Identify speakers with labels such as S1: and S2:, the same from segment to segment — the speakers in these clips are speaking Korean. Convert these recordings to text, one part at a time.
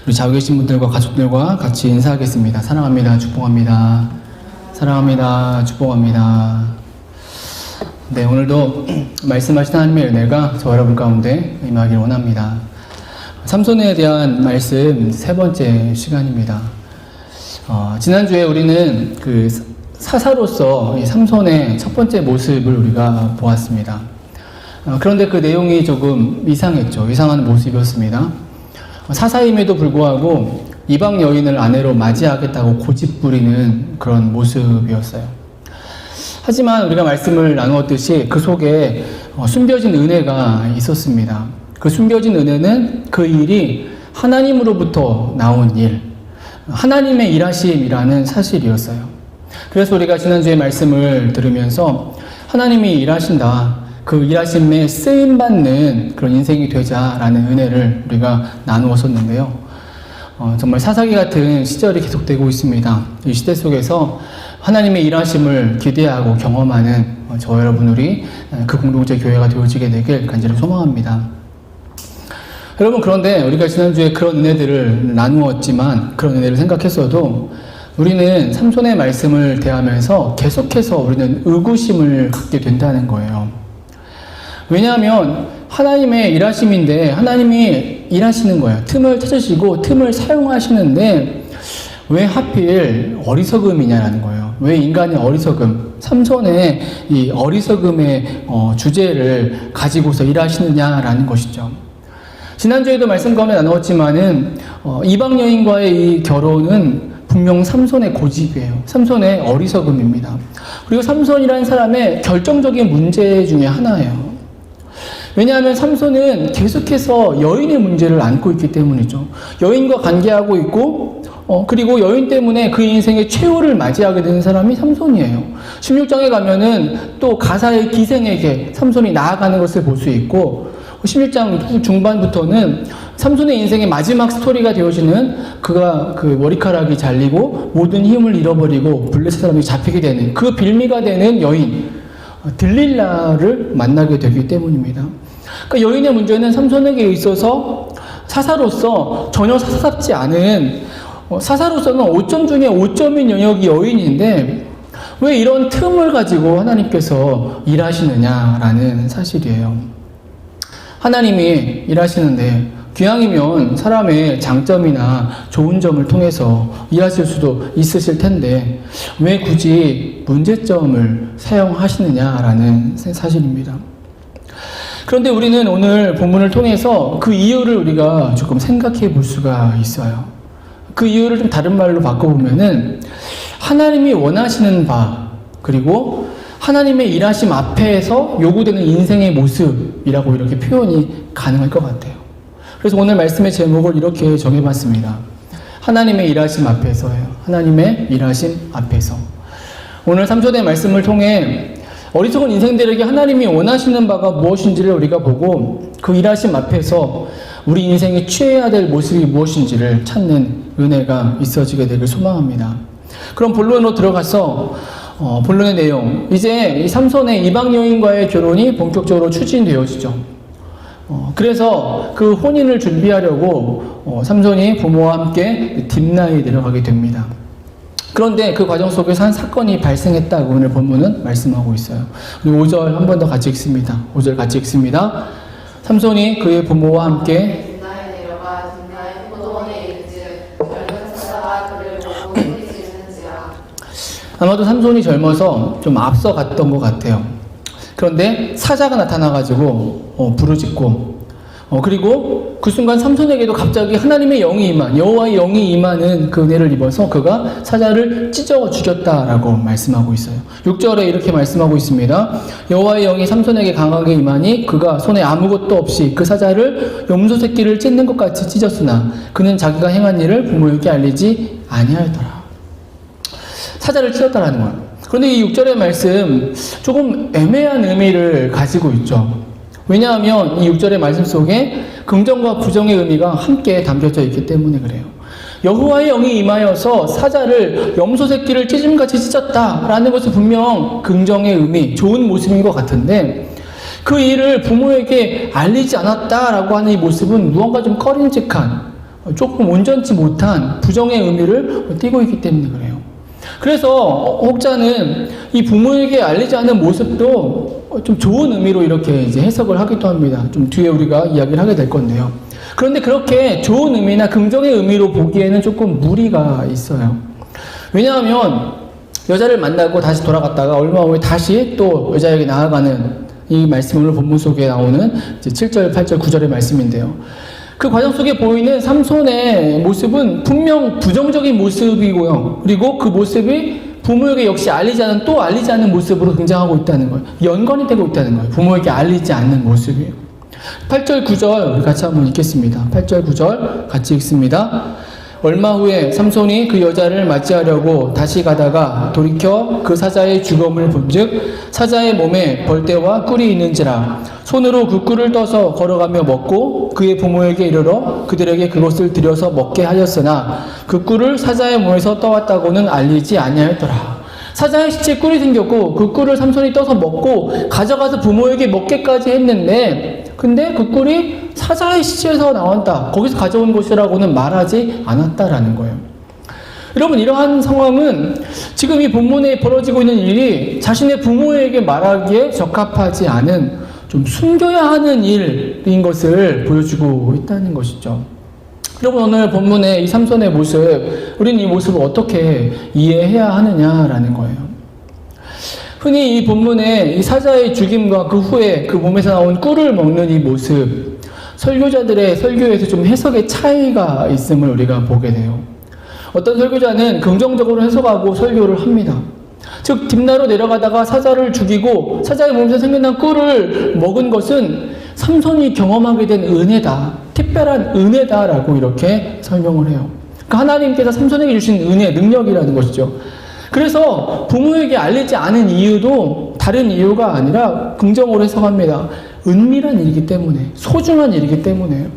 S1: 우리 자고 계신 분들과 가족들과 같이 인사하겠습니다. 사랑합니다. 축복합니다. 사랑합니다. 축복합니다. 네, 오늘도 말씀하신 하나님의 은혜가 저 여러분 가운데 임하길 원합니다. 삼손에 대한 말씀 세 번째 시간입니다. 지난주에 우리는 그 사사로서 이 삼손의 첫 번째 모습을 우리가 보았습니다. 그런데 그 내용이 조금 이상했죠. 이상한 모습이었습니다. 사사임에도 불구하고 이방 여인을 아내로 맞이하겠다고 고집부리는 그런 모습이었어요. 하지만 우리가 말씀을 나누었듯이 그 속에 숨겨진 은혜가 있었습니다. 그 숨겨진 은혜는 그 일이 하나님으로부터 나온 일, 하나님의 일하심이라는 사실이었어요. 그래서 우리가 지난주에 말씀을 들으면서 하나님이 일하신다, 그 일하심에 쓰임받는 그런 인생이 되자라는 은혜를 우리가 나누었었는데요. 정말 사사기 같은 시절이 계속되고 있습니다. 이 시대 속에서 하나님의 일하심을 기대하고 경험하는 저 여러분 우리 그 공동체 교회가 되어지게 되길 간절히 소망합니다. 여러분, 그런데 우리가 지난주에 그런 은혜들을 나누었지만, 그런 은혜를 생각했어도 우리는 삼손의 말씀을 대하면서 계속해서 우리는 의구심을 갖게 된다는 거예요. 왜냐하면 하나님의 일하심인데 하나님이 일하시는 거예요. 틈을 찾으시고 틈을 사용하시는데 왜 하필 어리석음이냐라는 거예요. 왜 인간의 어리석음, 삼손의 이 어리석음의 주제를 가지고서 일하시느냐라는 것이죠. 지난주에도 말씀 가운데 나누었지만은 이방 여인과의 이 결혼은 분명 삼손의 고집이에요. 삼손의 어리석음입니다. 그리고 삼손이라는 사람의 결정적인 문제 중에 하나예요. 왜냐하면 삼손은 계속해서 여인의 문제를 안고 있기 때문이죠. 여인과 관계하고 있고 그리고 여인 때문에 그 인생의 최후를 맞이하게 되는 사람이 삼손이에요. 16장에 가면은 또 가사의 기생에게 삼손이 나아가는 것을 볼 수 있고 11장 중반부터는 삼손의 인생의 마지막 스토리가 되어지는 그가 그 머리카락이 잘리고 모든 힘을 잃어버리고 블레셋 사람이 잡히게 되는 그 빌미가 되는 여인 들릴라를 만나게 되기 때문입니다. 그러니까 여인의 문제는 삼손에게 있어서 사사로서 전혀 사사롭지 않은 사사로서는 5점 중에 5점인 영역이 여인인데 왜 이런 틈을 가지고 하나님께서 일하시느냐라는 사실이에요. 하나님이 일하시는데 기왕이면 사람의 장점이나 좋은 점을 통해서 일하실 수도 있으실 텐데 왜 굳이 문제점을 사용하시느냐라는 사실입니다. 그런데 우리는 오늘 본문을 통해서 그 이유를 우리가 조금 생각해 볼 수가 있어요. 그 이유를 좀 다른 말로 바꿔보면은 하나님이 원하시는 바 그리고 하나님의 일하심 앞에서 요구되는 인생의 모습이라고 이렇게 표현이 가능할 것 같아요. 그래서 오늘 말씀의 제목을 이렇게 정해봤습니다. 하나님의 일하심 앞에서예요. 하나님의 일하심 앞에서. 오늘 삼손의 말씀을 통해 어리석은 인생들에게 하나님이 원하시는 바가 무엇인지를 우리가 보고 그 일하심 앞에서 우리 인생이 취해야 될 모습이 무엇인지를 찾는 은혜가 있어지게 되길 소망합니다. 그럼 본론으로 들어가서 본론의 내용, 이제 이 삼손의 이방 여인과의 결혼이 본격적으로 추진되어지죠. 그래서 그 혼인을 준비하려고 삼손이 부모와 함께 딥나에 내려가게 됩니다. 그런데 그 과정 속에서 한 사건이 발생했다고 오늘 본문은 말씀하고 있어요. 우리 5절 한 번 더 같이 읽습니다. 5절 같이 읽습니다. 삼손이 그의 부모와 함께
S2: 딥나에 내려가 딥나의 포도원에 이르즉 젊은 사자가 그를 보고 소리지르는지라.
S1: 아마도 삼손이 젊어서 좀 앞서 갔던 것 같아요. 그런데 사자가 나타나가지고 부르짖고 그리고 그 순간 삼손에게도 갑자기 하나님의 영이 임한 여호와의 영이 임하는 그 은혜를 입어서 그가 사자를 찢어 죽였다라고 말씀하고 있어요. 6절에 이렇게 말씀하고 있습니다. 여호와의 영이 삼손에게 강하게 임하니 그가 손에 아무것도 없이 그 사자를 염소 새끼를 찢는 것 같이 찢었으나 그는 자기가 행한 일을 부모에게 알리지 아니하였더라. 사자를 찢었다라는 거예요. 그런데 이 6절의 말씀 조금 애매한 의미를 가지고 있죠. 왜냐하면 이 6절의 말씀 속에 긍정과 부정의 의미가 함께 담겨져 있기 때문에 그래요. 여호와의 영이 임하여서 사자를 염소 새끼를 찢음같이 찢었다라는 것은 분명 긍정의 의미, 좋은 모습인 것 같은데 그 일을 부모에게 알리지 않았다라고 하는 이 모습은 무언가 좀 꺼림칙한 조금 온전치 못한 부정의 의미를 띠고 있기 때문에 그래요. 그래서 혹자는 이 부모에게 알리지 않는 모습도 좀 좋은 의미로 이렇게 이제 해석을 하기도 합니다. 좀 뒤에 우리가 이야기를 하게 될 건데요. 그런데 그렇게 좋은 의미나 긍정의 의미로 보기에는 조금 무리가 있어요. 왜냐하면 여자를 만나고 다시 돌아갔다가 얼마 후에 다시 또 여자에게 나아가는 이 말씀이 오늘 본문 속에 나오는 이제 7절, 8절, 9절의 말씀인데요. 그 과정 속에 보이는 삼손의 모습은 분명 부정적인 모습이고요. 그리고 그 모습이 부모에게 역시 알리지 않은 모습으로 등장하고 있다는 거예요. 연관이 되고 있다는 거예요. 부모에게 알리지 않는 모습이에요. 8절, 9절 우리 같이 한번 읽겠습니다. 8절, 9절 같이 읽습니다. 얼마 후에 삼손이 그 여자를 맞이하려고 다시 가다가 돌이켜 그 사자의 죽음을 본즉 사자의 몸에 벌떼와 꿀이 있는지라 손으로 그 꿀을 떠서 걸어가며 먹고 그의 부모에게 이르러 그들에게 그것을 들여서 먹게 하였으나 그 꿀을 사자의 몸에서 떠왔다고는 알리지 아니하였더라. 사자의 시체에 꿀이 생겼고 그 꿀을 삼손이 떠서 먹고 가져가서 부모에게 먹게까지 했는데 근데 그 꿀이 사자의 시체에서 나왔다. 거기서 가져온 것이라고는 말하지 않았다라는 거예요. 여러분 이러한 상황은 지금 이 본문에 벌어지고 있는 일이 자신의 부모에게 말하기에 적합하지 않은 좀 숨겨야 하는 일인 것을 보여주고 있다는 것이죠. 여러분 오늘 본문의 이 삼손의 모습, 우리는 이 모습을 어떻게 이해해야 하느냐라는 거예요. 흔히 이 본문에 이 사자의 죽임과 그 후에 그 몸에서 나온 꿀을 먹는 이 모습, 설교자들의 설교에서 좀 해석의 차이가 있음을 우리가 보게 돼요. 어떤 설교자는 긍정적으로 해석하고 설교를 합니다. 즉 딥나로 내려가다가 사자를 죽이고 사자의 몸에서 생겨난 꿀을 먹은 것은 삼손이 경험하게 된 은혜다, 특별한 은혜다라고 이렇게 설명을 해요. 그러니까 하나님께서 삼손에게 주신 은혜, 능력이라는 것이죠. 그래서 부모에게 알리지 않은 이유도 다른 이유가 아니라 긍정으로 해석합니다. 은밀한 일이기 때문에, 소중한 일이기 때문에요.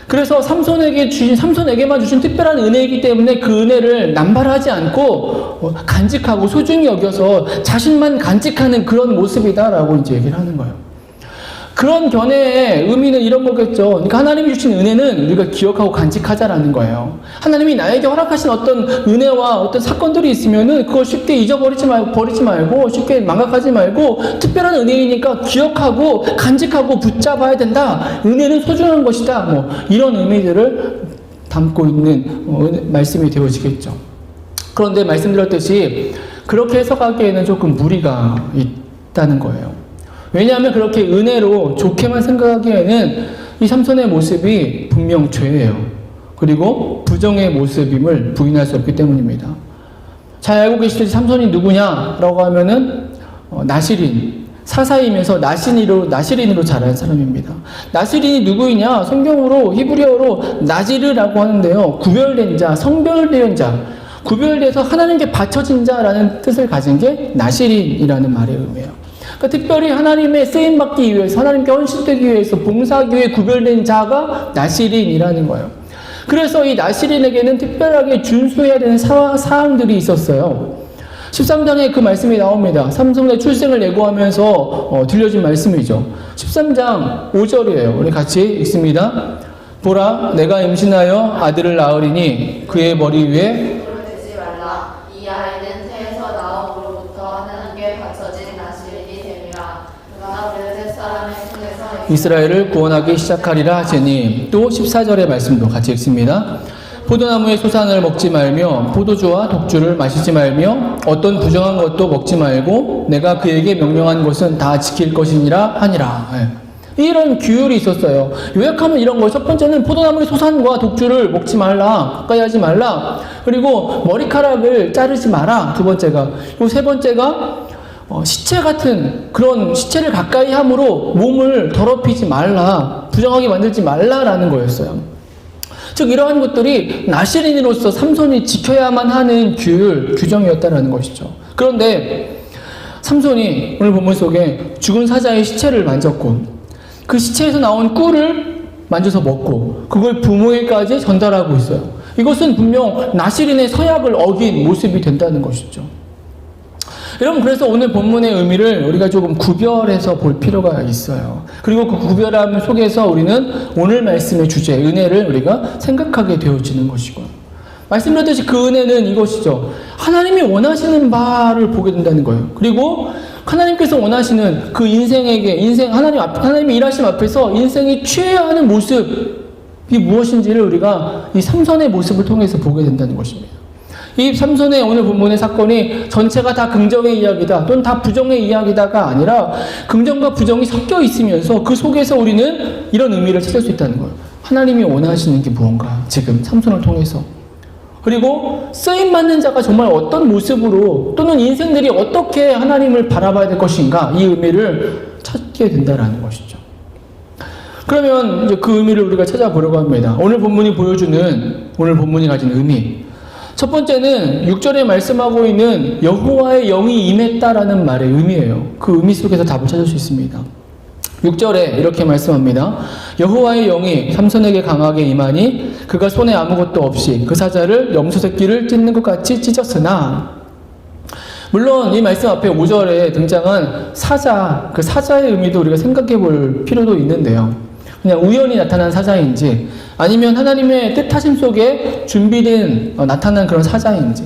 S1: 그래서 삼손에게만 주신 특별한 은혜이기 때문에 그 은혜를 남발하지 않고 간직하고 소중히 여겨서 자신만 간직하는 그런 모습이다라고 이제 얘기를 하는 거예요. 그런 견해의 의미는 이런 거겠죠. 그러니까 하나님이 주신 은혜는 우리가 기억하고 간직하자라는 거예요. 하나님이 나에게 허락하신 어떤 은혜와 어떤 사건들이 있으면은 그걸 쉽게 버리지 말고 쉽게 망각하지 말고 특별한 은혜이니까 기억하고 간직하고 붙잡아야 된다. 은혜는 소중한 것이다. 뭐 이런 의미들을 담고 있는 말씀이 되어지겠죠. 그런데 말씀드렸듯이 그렇게 해석하기에는 조금 무리가 있다는 거예요. 왜냐하면 그렇게 은혜로 좋게만 생각하기에는 이 삼손의 모습이 분명 죄예요. 그리고 부정의 모습임을 부인할 수 없기 때문입니다. 잘 알고 계시듯이 삼손이 누구냐라고 하면은 나시린, 사사이면서 나시린으로 자란 사람입니다. 나시린이 누구이냐? 성경으로 히브리어로 나지르라고 하는데요. 구별된 자, 성별된 자, 구별돼서 하나님께 바쳐진 자라는 뜻을 가진 게 나시린이라는 말의 의미예요. 그러니까 특별히 하나님의 쓰임받기 위해서, 하나님께 헌신되기 위해서 봉사하기 위해 구별된 자가 나시린이라는 거예요. 그래서 이 나시린에게는 특별하게 준수해야 되는 사항들이 있었어요. 13장에 그 말씀이 나옵니다. 삼손의 출생을 예고하면서 들려진 말씀이죠. 13장 5절이에요. 우리 같이 읽습니다. 보라, 내가 임신하여 아들을 낳으리니 그의 머리 위에
S2: 되지 말라. 이 아이는 태에서 나옴으로부터 하나님께 바쳐진 나시린이 됨이라. 그가 블레셋 사람의 손에서
S1: 이스라엘을 구원하기 시작하리라 하시니. 또 14절의 말씀도 같이 읽습니다. 포도나무의 소산을 먹지 말며 포도주와 독주를 마시지 말며 어떤 부정한 것도 먹지 말고 내가 그에게 명령한 것은 다 지킬 것이니라 하니라. 이런 규율이 있었어요. 요약하면 이런 거예요. 첫 번째는 포도나무의 소산과 독주를 먹지 말라. 가까이 하지 말라. 그리고 머리카락을 자르지 마라. 두 번째가. 그리고 세 번째가 시체 같은 그런 시체를 가까이 함으로 몸을 더럽히지 말라. 부정하게 만들지 말라라는 거였어요. 즉 이러한 것들이 나시린으로서 삼손이 지켜야만 하는 규정이었다라는 것이죠. 그런데 삼손이 오늘 본문 속에 죽은 사자의 시체를 만졌고 그 시체에서 나온 꿀을 만져서 먹고 그걸 부모에게까지 전달하고 있어요. 이것은 분명 나시린의 서약을 어긴 모습이 된다는 것이죠. 여러분, 그래서 오늘 본문의 의미를 우리가 조금 구별해서 볼 필요가 있어요. 그리고 그 구별함 속에서 우리는 오늘 말씀의 주제, 은혜를 우리가 생각하게 되어지는 것이고, 말씀드렸듯이 그 은혜는 이것이죠. 하나님이 원하시는 바를 보게 된다는 거예요. 그리고 하나님께서 원하시는 그 하나님이 일하심 앞에서 인생이 취해야 하는 모습이 무엇인지를 우리가 이 삼손의 모습을 통해서 보게 된다는 것입니다. 이 삼손의 오늘 본문의 사건이 전체가 다 긍정의 이야기다 또는 다 부정의 이야기다가 아니라 긍정과 부정이 섞여 있으면서 그 속에서 우리는 이런 의미를 찾을 수 있다는 거예요. 하나님이 원하시는 게 무언가, 지금 삼손을 통해서. 그리고 쓰임받는 자가 정말 어떤 모습으로 또는 인생들이 어떻게 하나님을 바라봐야 될 것인가, 이 의미를 찾게 된다는 것이죠. 그러면 이제 그 의미를 우리가 찾아보려고 합니다. 오늘 본문이 가진 의미. 첫 번째는 6절에 말씀하고 있는 여호와의 영이 임했다라는 말의 의미예요. 그 의미 속에서 답을 찾을 수 있습니다. 6절에 이렇게 말씀합니다. 여호와의 영이 삼손에게 강하게 임하니 그가 손에 아무것도 없이 그 사자를 염소 새끼를 찢는 것 같이 찢었으나, 물론 이 말씀 앞에 5절에 등장한 사자, 그 사자의 의미도 우리가 생각해 볼 필요도 있는데요. 그냥 우연히 나타난 사자인지 아니면 하나님의 뜻하심 속에 준비된 나타난 그런 사자인지,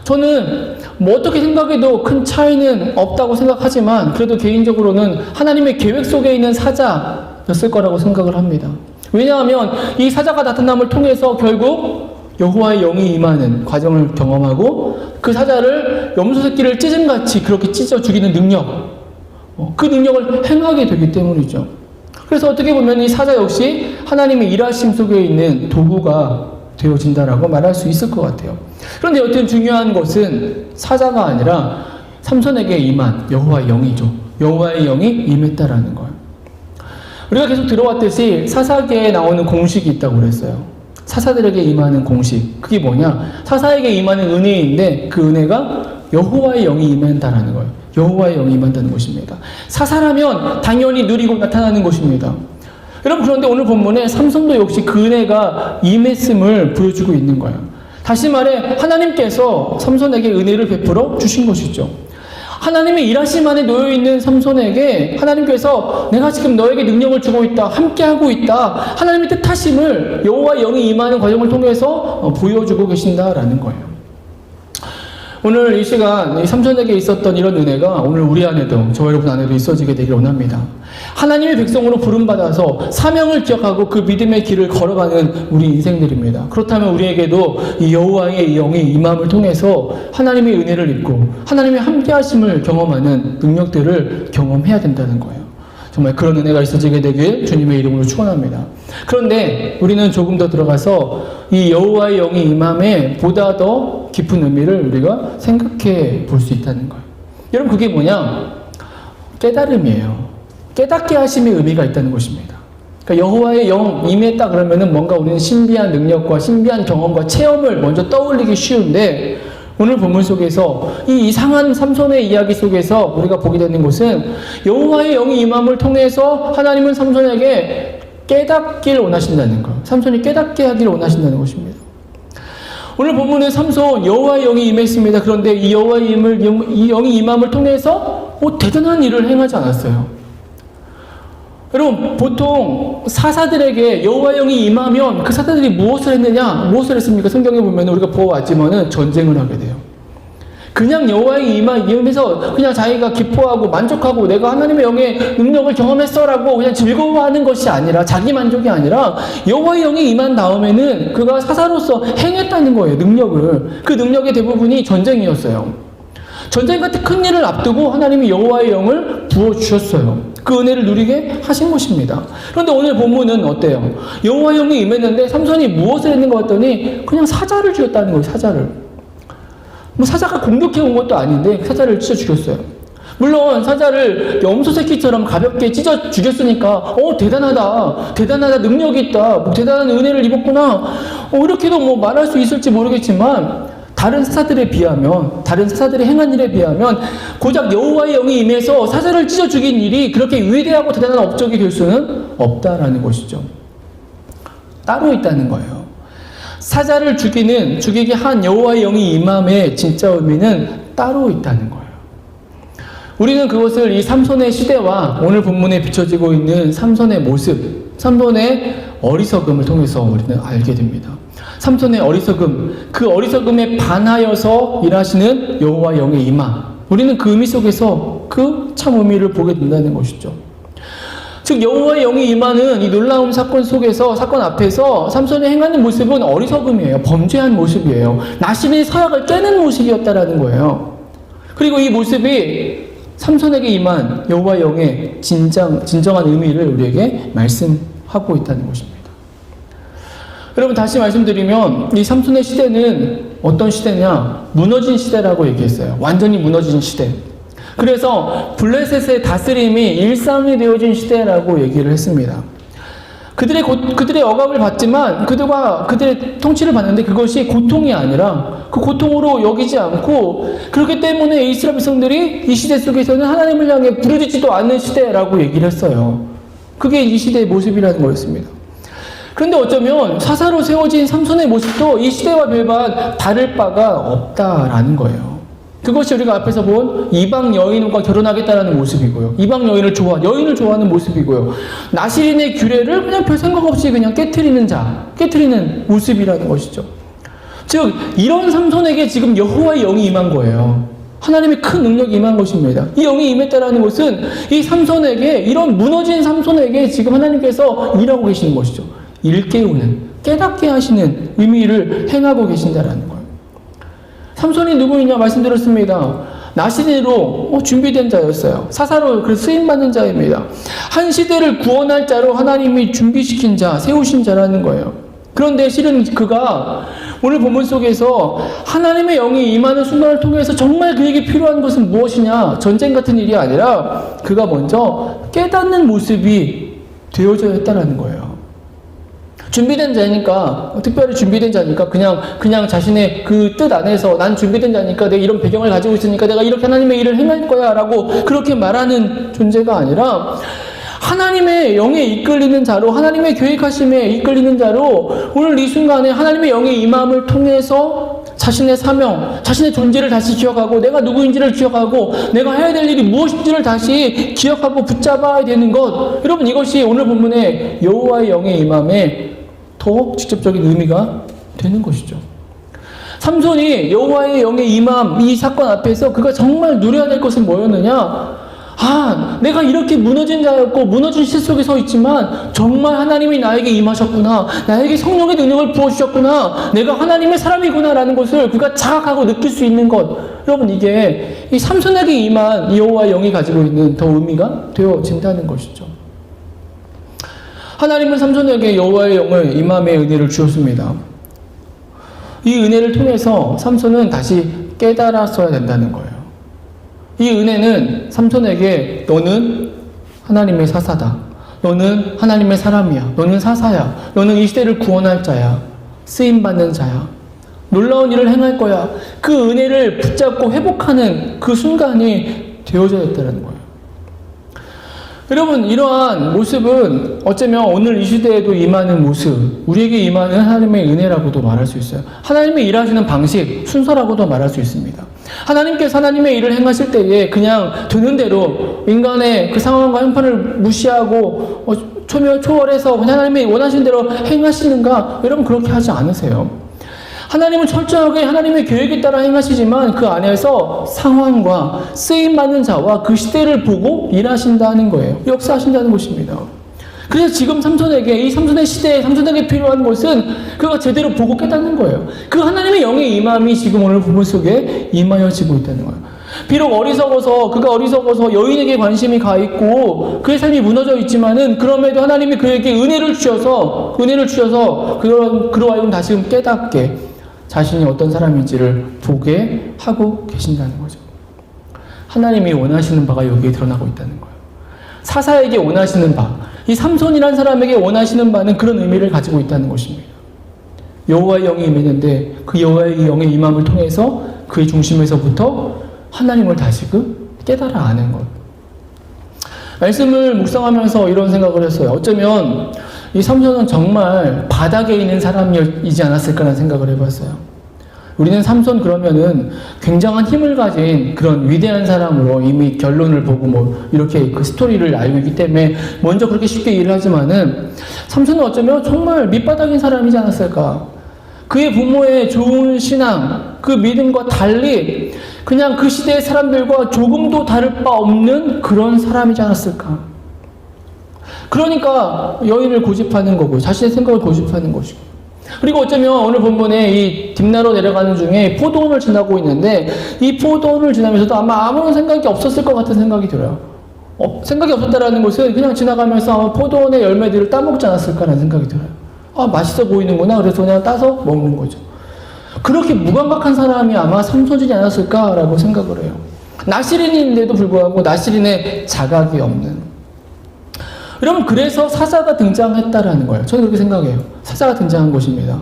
S1: 저는 뭐 어떻게 생각해도 큰 차이는 없다고 생각하지만 그래도 개인적으로는 하나님의 계획 속에 있는 사자였을 거라고 생각을 합니다. 왜냐하면 이 사자가 나타남을 통해서 결국 여호와의 영이 임하는 과정을 경험하고 그 사자를 염소 새끼를 찢음같이 그렇게 찢어 죽이는 능력, 그 능력을 행하게 되기 때문이죠. 그래서 어떻게 보면 이 사자 역시 하나님의 일하심 속에 있는 도구가 되어진다라고 말할 수 있을 것 같아요. 그런데 여튼 중요한 것은 사자가 아니라 삼손에게 임한 여호와의 영이죠. 여호와의 영이 임했다라는 거예요. 우리가 계속 들어왔듯이 사사기에 나오는 공식이 있다고 그랬어요. 사사들에게 임하는 공식. 그게 뭐냐? 사사에게 임하는 은혜인데 그 은혜가 여호와의 영이 임한다라는 거예요. 여호와의 영이 임한다는 것입니다. 사사라면 당연히 누리고 나타나는 것입니다. 여러분, 그런데 오늘 본문에 삼손도 역시 그 은혜가 임했음을 보여주고 있는 거예요. 다시 말해 하나님께서 삼손에게 은혜를 베풀어 주신 것이죠. 하나님의 일하심 안에 놓여있는 삼손에게 하나님께서 내가 지금 너에게 능력을 주고 있다, 함께하고 있다, 하나님의 뜻하심을 여호와의 영이 임하는 과정을 통해서 보여주고 계신다라는 거예요. 오늘 이 시간 이 삼손에게 있었던 이런 은혜가 오늘 우리 안에도, 저와 여러분 안에도 있어지게 되길 원합니다. 하나님의 백성으로 부름받아서 사명을 기억하고 그 믿음의 길을 걸어가는 우리 인생들입니다. 그렇다면 우리에게도 이 여호와의 영이 임함을 통해서 하나님의 은혜를 입고 하나님의 함께하심을 경험하는 능력들을 경험해야 된다는 거예요. 정말 그런 은혜가 있어지게 되길 주님의 이름으로 축원합니다. 그런데 우리는 조금 더 들어가서 이 여호와의 영이 임함에 보다 더 깊은 의미를 우리가 생각해 볼 수 있다는 거예요. 여러분, 그게 뭐냐? 깨달음이에요. 깨닫게 하심의 의미가 있다는 것입니다. 그러니까 여호와의 영 임했다 그러면은 뭔가 우리는 신비한 능력과 신비한 경험과 체험을 먼저 떠올리기 쉬운데, 오늘 본문 속에서 이 이상한 삼손의 이야기 속에서 우리가 보게 되는 것은 여호와의 영이 임함을 통해서 하나님은 삼손에게 깨닫기를 원하신다는 것, 삼손이 깨닫게 하기를 원하신다는 것입니다. 오늘 본문에 삼손 여호와의 영이 임했습니다. 그런데 이 여호와의 영이 임함을 통해서 대단한 일을 행하지 않았어요. 여러분, 보통 사사들에게 여호와의 영이 임하면 그 사사들이 무엇을 했느냐? 무엇을 했습니까? 성경에 보면 우리가 보아왔지만은 전쟁을 하게 돼요. 그냥 여호와의 임해서 그냥 자기가 기뻐하고 만족하고 내가 하나님의 영의 능력을 경험했어라고 그냥 즐거워하는 것이 아니라, 자기 만족이 아니라 여호와의 영이 임한 다음에는 그가 사사로서 행했다는 거예요. 능력을. 그 능력의 대부분이 전쟁이었어요. 전쟁 같은 큰 일을 앞두고 하나님이 여호와의 영을 부어주셨어요. 그 은혜를 누리게 하신 것입니다. 그런데 오늘 본문은 어때요? 여호와의 영이 임했는데 삼손이 무엇을 했는 것 같더니 그냥 사자를 죽였다는 거예요. 사자를. 뭐 사자가 공격해 온 것도 아닌데 사자를 찢어 죽였어요. 물론 사자를 염소 새끼처럼 가볍게 찢어 죽였으니까 대단하다, 능력이 있다, 뭐 대단한 은혜를 입었구나, 이렇게도 뭐 말할 수 있을지 모르겠지만, 다른 사사들에 비하면, 다른 사사들의 행한 일에 비하면 고작 여호와의 영이 임해서 사자를 찢어 죽인 일이 그렇게 위대하고 대단한 업적이 될 수는 없다라는 것이죠. 따로 있다는 거예요. 사자를 죽이게 한 여호와의 영이 임함의 진짜 의미는 따로 있다는 거예요. 우리는 그것을 이 삼손의 시대와 오늘 본문에 비춰지고 있는 삼손의 모습, 삼손의 어리석음을 통해서 우리는 알게 됩니다. 삼손의 어리석음, 그 어리석음에 반하여서 일하시는 여호와 영의 임함, 우리는 그 의미 속에서 그 참 의미를 보게 된다는 것이죠. 즉 여호와의 영이 임하는 이 놀라운 사건 속에서, 사건 앞에서 삼손이 행하는 모습은 어리석음이에요. 범죄한 모습이에요. 나신의 서약을 깨는 모습이었다라는 거예요. 그리고 이 모습이 삼손에게 임한 여호와의 영의 진정한 의미를 우리에게 말씀하고 있다는 것입니다. 여러분, 다시 말씀드리면 이 삼손의 시대는 어떤 시대냐? 무너진 시대라고 얘기했어요. 완전히 무너진 시대. 그래서 블레셋의 다스림이 일상이 되어진 시대라고 얘기를 했습니다. 그들의 억압을 받지만 그들의 통치를 받는데 그것이 고통이 아니라 그 고통으로 여기지 않고, 그렇기 때문에 이스라엘 백성들이 이 시대 속에서는 하나님을 향해 부르짖지도 않는 시대라고 얘기를 했어요. 그게 이 시대의 모습이라는 거였습니다. 그런데 어쩌면 사사로 세워진 삼손의 모습도 이 시대와 별반 다를 바가 없다라는 거예요. 그것이 우리가 앞에서 본 이방 여인과 결혼하겠다라는 모습이고요. 이방 여인을 좋아하는 모습이고요. 나실인의 규례를 그냥 별 생각 없이 그냥 깨트리는 모습이라는 것이죠. 즉, 이런 삼손에게 지금 여호와의 영이 임한 거예요. 하나님의 큰 능력이 임한 것입니다. 이 영이 임했다라는 것은 이 삼손에게, 이런 무너진 삼손에게 지금 하나님께서 일하고 계시는 것이죠. 일깨우는, 깨닫게 하시는 의미를 행하고 계신다라는 거예요. 삼손이 누구이냐 말씀드렸습니다. 나시린으로 준비된 자였어요. 사사로 쓰임받는 자입니다. 한 시대를 구원할 자로 하나님이 준비시킨 자, 세우신 자라는 거예요. 그런데 실은 그가 오늘 본문 속에서 하나님의 영이 임하는 순간을 통해서 정말 그에게 필요한 것은 무엇이냐? 전쟁 같은 일이 아니라 그가 먼저 깨닫는 모습이 되어져야 했다는 거예요. 준비된 자니까, 특별히 준비된 자니까 그냥 자신의 그 뜻 안에서 난 준비된 자니까, 내가 이런 배경을 가지고 있으니까 내가 이렇게 하나님의 일을 행할 거야 라고 그렇게 말하는 존재가 아니라, 하나님의 영에 이끌리는 자로, 하나님의 계획하심에 이끌리는 자로 오늘 이 순간에 하나님의 영의 임함을 통해서 자신의 사명, 자신의 존재를 다시 기억하고, 내가 누구인지를 기억하고, 내가 해야 될 일이 무엇인지를 다시 기억하고 붙잡아야 되는 것. 여러분, 이것이 오늘 본문의 여호와의 영의 임함에 더 직접적인 의미가 되는 것이죠. 삼손이 여호와의 영의 임함, 이 사건 앞에서 그가 정말 누려야 될 것은 뭐였느냐? 내가 이렇게 무너진 자였고 무너진 시대 속에 서 있지만 정말 하나님이 나에게 임하셨구나, 나에게 성령의 능력을 부어주셨구나, 내가 하나님의 사람이구나 라는 것을 그가 자각하고 느낄 수 있는 것. 여러분, 이게 이 삼손에게 임한 여호와의 영이 가지고 있는 더 의미가 되어진다는 것이죠. 하나님은 삼손에게 여호와의 영을 임함의 은혜를 주셨습니다. 이 은혜를 통해서 삼손은 다시 깨달았어야 된다는 거예요. 이 은혜는 삼손에게 너는 하나님의 사사다, 너는 하나님의 사람이야, 너는 사사야, 너는 이 시대를 구원할 자야, 쓰임받는 자야, 놀라운 일을 행할 거야, 그 은혜를 붙잡고 회복하는 그 순간이 되어져야 했다는 거예요. 여러분, 이러한 모습은 어쩌면 오늘 이 시대에도 임하는 모습, 우리에게 임하는 하나님의 은혜라고도 말할 수 있어요. 하나님의 일하시는 방식, 순서라고도 말할 수 있습니다. 하나님께서 하나님의 일을 행하실 때에 그냥 되는 대로 인간의 그 상황과 형편을 무시하고 초월해서 그냥 하나님의 원하시는 대로 행하시는가? 여러분, 그렇게 하지 않으세요. 하나님은 철저하게 하나님의 계획에 따라 행하시지만 그 안에서 상황과 쓰임받는 자와 그 시대를 보고 일하신다는 거예요. 역사하신다는 것입니다. 그래서 지금 삼손에게, 이 삼손의 시대에 삼손에게 필요한 것은 그가 제대로 보고 깨닫는 거예요. 그 하나님의 영의 임함이 지금 오늘 부분 속에 임하여지고 있다는 거예요. 비록 그가 어리석어서 여인에게 관심이 가 있고 그의 삶이 무너져 있지만은, 그럼에도 하나님이 그에게 은혜를 주셔서 그로 하여금 다시금 깨닫게 자신이 어떤 사람인지를 보게 하고 계신다는 거죠. 하나님이 원하시는 바가 여기에 드러나고 있다는 거예요. 사사에게 원하시는 바, 이 삼손이라는 사람에게 원하시는 바는 그런 의미를 가지고 있다는 것입니다. 여호와의 영이 임했는데 그 여호와의 영의 임함을 통해서 그의 중심에서부터 하나님을 다시금 깨달아 아는 것. 말씀을 묵상하면서 이런 생각을 했어요. 어쩌면 이 삼손은 정말 바닥에 있는 사람이지 않았을까라는 생각을 해봤어요. 우리는 삼손 그러면은 굉장한 힘을 가진 그런 위대한 사람으로 이미 결론을 보고 뭐 이렇게 그 스토리를 알고 있기 때문에 먼저 그렇게 쉽게 이해를 하지만은 삼손은 어쩌면 정말 밑바닥인 사람이지 않았을까? 그의 부모의 좋은 신앙, 그 믿음과 달리 그냥 그 시대의 사람들과 조금도 다를 바 없는 그런 사람이지 않았을까? 그러니까 여인을 고집하는 거고 자신의 생각을 고집하는 것이고 그리고 어쩌면 오늘 본문에 이 딥나로 내려가는 중에 포도원을 지나고 있는데 이 포도원을 지나면서도 아마 아무런 생각이 없었을 것 같은 생각이 들어요. 생각이 없었다라는 것은 그냥 지나가면서 아마 포도원의 열매들을 따먹지 않았을까라는 생각이 들어요. 아, 맛있어 보이는구나. 그래서 그냥 따서 먹는 거죠. 그렇게 무감각한 사람이 아마 삼손이지 않았을까라고 생각을 해요. 나시린인데도 불구하고 나시린의 자각이 없는. 여러분 그래서 사자가 등장했다라는 거예요. 저는 그렇게 생각해요. 사자가 등장한 것입니다.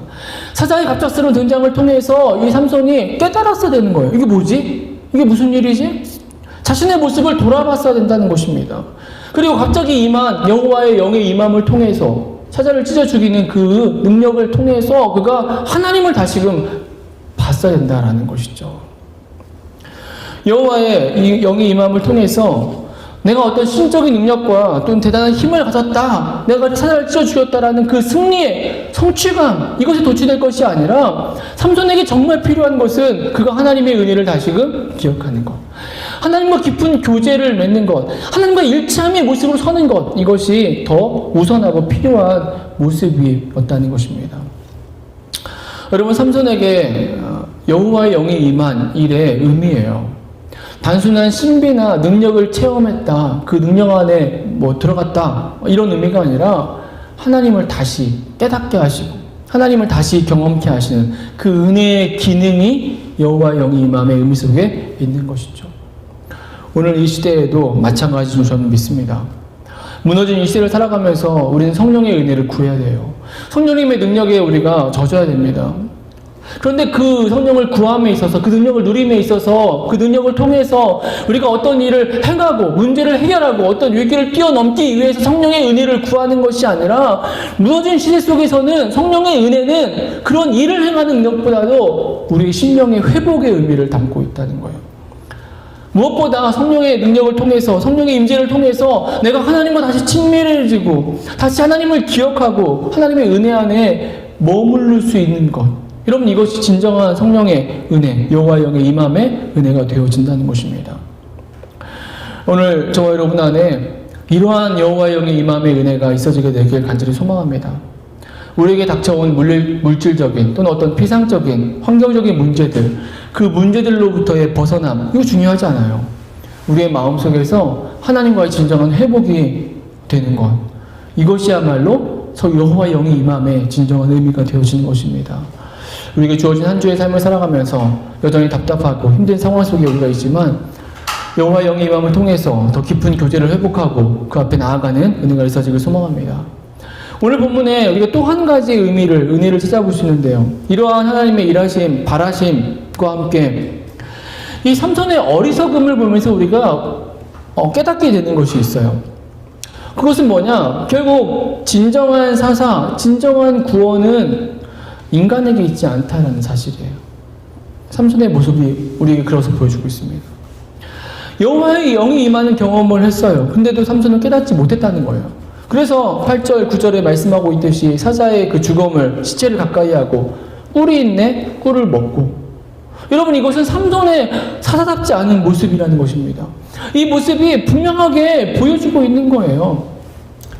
S1: 사자의 갑작스러운 등장을 통해서 이 삼손이 깨달았어야 되는 거예요. 이게 뭐지? 이게 무슨 일이지? 자신의 모습을 돌아봤어야 된다는 것입니다. 그리고 갑자기 임한 여호와의 영의 임함을 통해서 사자를 찢어 죽이는 그 능력을 통해서 그가 하나님을 다시금 봤어야 된다라는 것이죠. 여호와의 이 영의 임함을 통해서 내가 어떤 신적인 능력과 또는 대단한 힘을 가졌다. 내가 사자를 찢어 죽였다라는 그 승리의 성취감 이것이 도취될 것이 아니라 삼손에게 정말 필요한 것은 그가 하나님의 은혜를 다시금 기억하는 것. 하나님과 깊은 교제를 맺는 것. 하나님과 일치함의 모습으로 서는 것. 이것이 더 우선하고 필요한 모습이었다는 것입니다. 여러분 삼손에게 여호와의 영이 임한 일의 의미예요. 단순한 신비나 능력을 체험했다, 그 능력 안에 뭐 들어갔다 이런 의미가 아니라 하나님을 다시 깨닫게 하시고 하나님을 다시 경험케 하시는 그 은혜의 기능이 여호와의 영이 임함의 의미 속에 있는 것이죠. 오늘 이 시대에도 마찬가지로 저는 믿습니다. 무너진 이 시대를 살아가면서 우리는 성령의 은혜를 구해야 돼요. 성령님의 능력에 우리가 젖어야 됩니다. 그런데 그 성령을 구함에 있어서 그 능력을 누림에 있어서 그 능력을 통해서 우리가 어떤 일을 행하고 문제를 해결하고 어떤 위기를 뛰어넘기 위해서 성령의 은혜를 구하는 것이 아니라 무너진 시대 속에서는 성령의 은혜는 그런 일을 행하는 능력보다도 우리의 심령의 회복의 의미를 담고 있다는 거예요. 무엇보다 성령의 능력을 통해서 성령의 임재를 통해서 내가 하나님과 다시 친밀해지고 다시 하나님을 기억하고 하나님의 은혜 안에 머무를 수 있는 것. 여러분 이것이 진정한 성령의 은혜, 여호와의 영의 임함의 은혜가 되어진다는 것입니다. 오늘 저와 여러분 안에 이러한 여호와의 영의 임함의 은혜가 있어지게 되길 간절히 소망합니다. 우리에게 닥쳐온 물질적인 또는 어떤 피상적인 환경적인 문제들, 그 문제들로부터의 벗어남, 이거 중요하지 않아요. 우리의 마음속에서 하나님과의 진정한 회복이 되는 것, 이것이야말로 여호와의 영의 임함의 진정한 의미가 되어지는 것입니다. 우리에게 주어진 한 주의 삶을 살아가면서 여전히 답답하고 힘든 상황 속에 우리가 있지만 여호와의 영의 임함을 통해서 더 깊은 교제를 회복하고 그 앞에 나아가는 은혜가 있어지길 소망합니다. 오늘 본문에 우리가 또 한 가지 은혜를 찾아볼 수 있는데요. 이러한 하나님의 일하심, 바라심과 함께 이 삼손의 어리석음을 보면서 우리가 깨닫게 되는 것이 있어요. 그것은 뭐냐? 결국 진정한 사사, 진정한 구원은 인간에게 있지 않다라는 사실이에요. 삼손의 모습이 우리에게 그것을 보여주고 있습니다. 여호와의 영이 임하는 경험을 했어요. 근데도 삼손은 깨닫지 못했다는 거예요. 그래서 8절, 9절에 말씀하고 있듯이 사자의 그 죽음을, 시체를 가까이 하고 꿀이 있네, 꿀을 먹고. 여러분 이것은 삼손의 사사답지 않은 모습이라는 것입니다. 이 모습이 분명하게 보여주고 있는 거예요.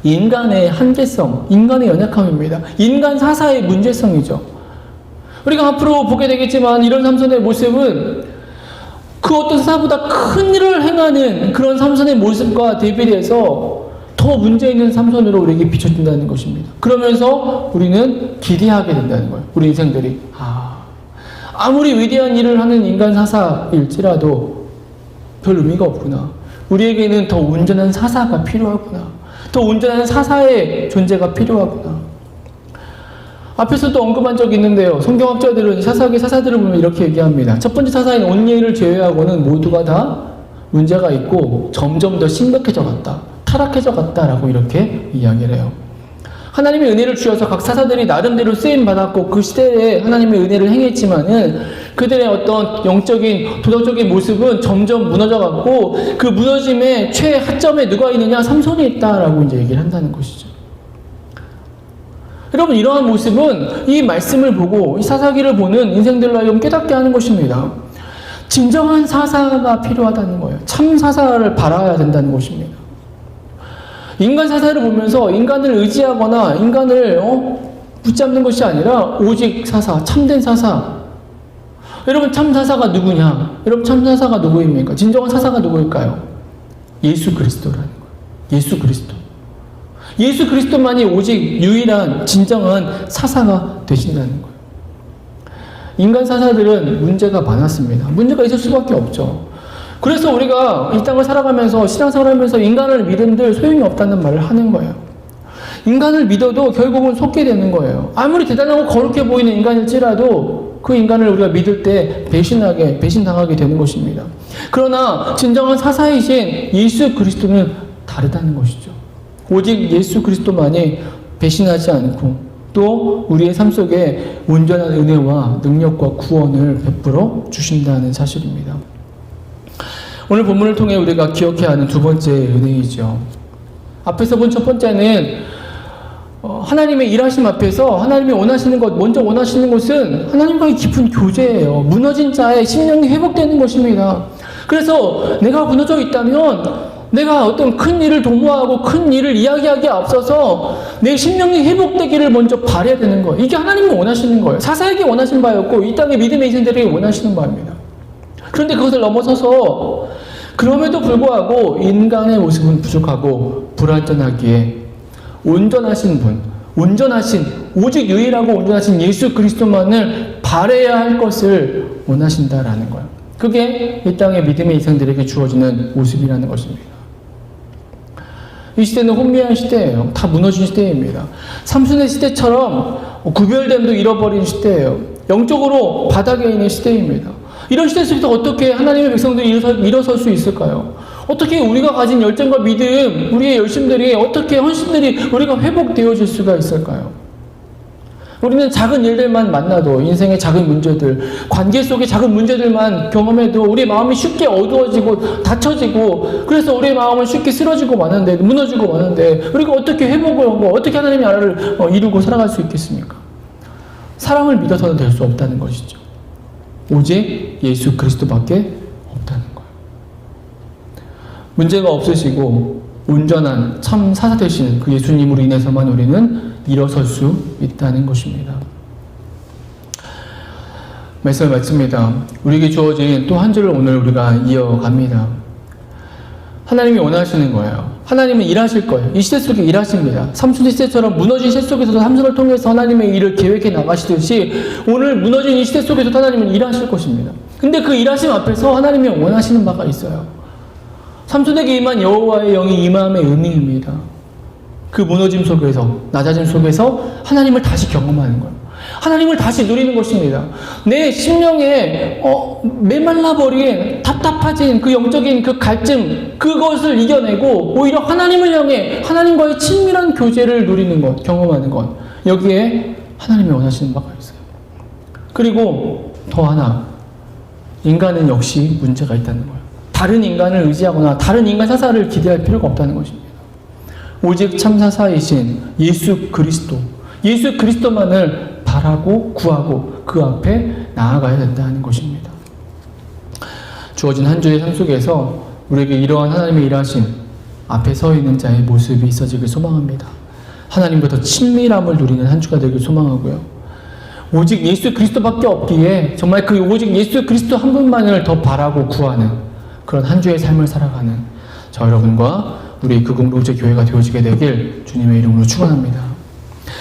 S1: 인간의 한계성, 인간의 연약함입니다. 인간 사사의 문제성이죠. 우리가 앞으로 보게 되겠지만 이런 삼손의 모습은 그 어떤 사사보다 큰 일을 행하는 그런 삼손의 모습과 대비해서 더 문제 있는 삼손으로 우리에게 비춰진다는 것입니다. 그러면서 우리는 기대하게 된다는 거예요. 우리 인생들이 아무리 위대한 일을 하는 인간 사사일지라도 별 의미가 없구나. 우리에게는 더 온전한 사사가 필요하구나. 더 온전한 사사의 존재가 필요하구나. 앞에서도 언급한 적이 있는데요. 성경학자들은 사사들을 보면 이렇게 얘기합니다. 첫 번째 사사인 온니엘을 제외하고는 모두가 다 문제가 있고 점점 더 심각해져 갔다. 타락해져 갔다라고 이렇게 이야기를 해요. 하나님의 은혜를 주셔서 각 사사들이 나름대로 쓰임받았고 그 시대에 하나님의 은혜를 행했지만은 그들의 어떤 영적인 도덕적인 모습은 점점 무너져갔고 그 무너짐의 최하점에 누가 있느냐? 삼손이 있다라고 이제 얘기를 한다는 것이죠. 여러분, 이러한 모습은 이 말씀을 보고 이 사사기를 보는 인생들로 하여금 깨닫게 하는 것입니다. 진정한 사사가 필요하다는 거예요. 참 사사를 바라야 된다는 것입니다. 인간 사사를 보면서 인간을 의지하거나 인간을 붙잡는 것이 아니라 오직 사사, 참된 사사. 여러분, 참 사사가 누구냐? 여러분, 참 사사가 누구입니까? 진정한 사사가 누구일까요? 예수 그리스도라는 거예요. 예수 그리스도. 예수 그리스도만이 오직 유일한 진정한 사사가 되신다는 거예요. 인간 사사들은 문제가 많았습니다. 문제가 있을 수밖에 없죠. 그래서 우리가 이 땅을 살아가면서 신앙생활을 하면서 인간을 믿은들 소용이 없다는 말을 하는 거예요. 인간을 믿어도 결국은 속게 되는 거예요. 아무리 대단하고 거룩해 보이는 인간일지라도 그 인간을 우리가 믿을 때 배신당하게 되는 것입니다. 그러나 진정한 사사이신 예수 그리스도는 다르다는 것이죠. 오직 예수 그리스도만이 배신하지 않고 또 우리의 삶 속에 온전한 은혜와 능력과 구원을 베풀어 주신다는 사실입니다. 오늘 본문을 통해 우리가 기억해야 하는 두 번째 은혜이죠. 앞에서 본 첫 번째는 하나님의 일하심 앞에서 하나님이 원하시는 것, 먼저 원하시는 것은 하나님과의 깊은 교제예요. 무너진 자의 심령이 회복되는 것입니다. 그래서 내가 무너져 있다면 내가 어떤 큰 일을 도모하고 큰 일을 이야기하기에 앞서서 내 심령이 회복되기를 먼저 바라야 되는 거예요. 이게 하나님이 원하시는 거예요. 사사에게 원하신 바였고 이 땅의 믿음의 인생들에게 원하시는 바입니다. 그런데 그것을 넘어서서 그럼에도 불구하고 인간의 모습은 부족하고 불완전하기에 온전하신 분, 오직 유일하고 온전하신 예수 그리스도만을 바라야 할 것을 원하신다라는 거예요. 그게 이 땅의 믿음의 인생들에게 주어지는 모습이라는 것입니다. 이 시대는 혼미한 시대예요. 다 무너진 시대입니다. 삼손의 시대처럼 구별됨도 잃어버린 시대예요. 영적으로 바닥에 있는 시대입니다. 이런 시대 속에서 어떻게 하나님의 백성들이 일어설 수 있을까요? 어떻게 우리가 가진 열정과 믿음, 우리의 열심들이, 어떻게 헌신들이 우리가 회복되어질 수가 있을까요? 우리는 작은 일들만 만나도 인생의 작은 문제들, 관계 속의 작은 문제들만 경험해도 우리 마음이 쉽게 어두워지고 닫혀지고 그래서 우리의 마음은 쉽게 쓰러지고 마는데, 무너지고 마는데 우리가 어떻게 회복을 하고 어떻게 하나님의 나라를 이루고 살아갈 수 있겠습니까? 사랑을 믿어서는 될 수 없다는 것이죠. 오직 예수 그리스도밖에 없다는 거예요. 문제가 없으시고 온전한 참 사사 되신 그 예수님으로 인해서만 우리는 일어설 수 있다는 것입니다. 말씀을 마칩니다. 우리에게 주어진 또 한 줄을 오늘 우리가 이어갑니다. 하나님이 원하시는 거예요. 하나님은 일하실 거예요. 이 시대 속에 일하십니다. 삼손의 시대처럼 무너진 시대 속에서도 삼손을 통해서 하나님의 일을 계획해 나가시듯이 오늘 무너진 이 시대 속에서도 하나님은 일하실 것입니다. 근데 그 일하심 앞에서 하나님이 원하시는 바가 있어요. 삼손에게 임한 여호와의 영이 임함의 의미입니다. 그 무너짐 속에서, 낮아짐 속에서 하나님을 다시 경험하는 거예요. 하나님을 다시 누리는 것입니다. 내 심령에 메말라버린 답답해진 그 영적인 그 갈증, 그것을 이겨내고 오히려 하나님을 향해 하나님과의 친밀한 교제를 누리는 것, 경험하는 것, 여기에 하나님이 원하시는 바가 있어요. 그리고 더 하나, 인간은 역시 문제가 있다는 거예요. 다른 인간을 의지하거나 다른 인간 사사를 기대할 필요가 없다는 것입니다. 오직 참사사이신 예수 그리스도만을 바라고 구하고 그 앞에 나아가야 된다는 것입니다. 주어진 한 주의 삶 속에서 우리에게 이러한 하나님의 일하심 앞에 서 있는 자의 모습이 있어지길 소망합니다. 하나님과 더 친밀함을 누리는 한 주가 되길 소망하고요. 오직 예수 그리스도밖에 없기에 정말 그 오직 예수 그리스도 한 분만을 더 바라고 구하는 그런 한 주의 삶을 살아가는 저 여러분과 우리 그 공동체 교회가 되어지게 되길 주님의 이름으로 축원합니다.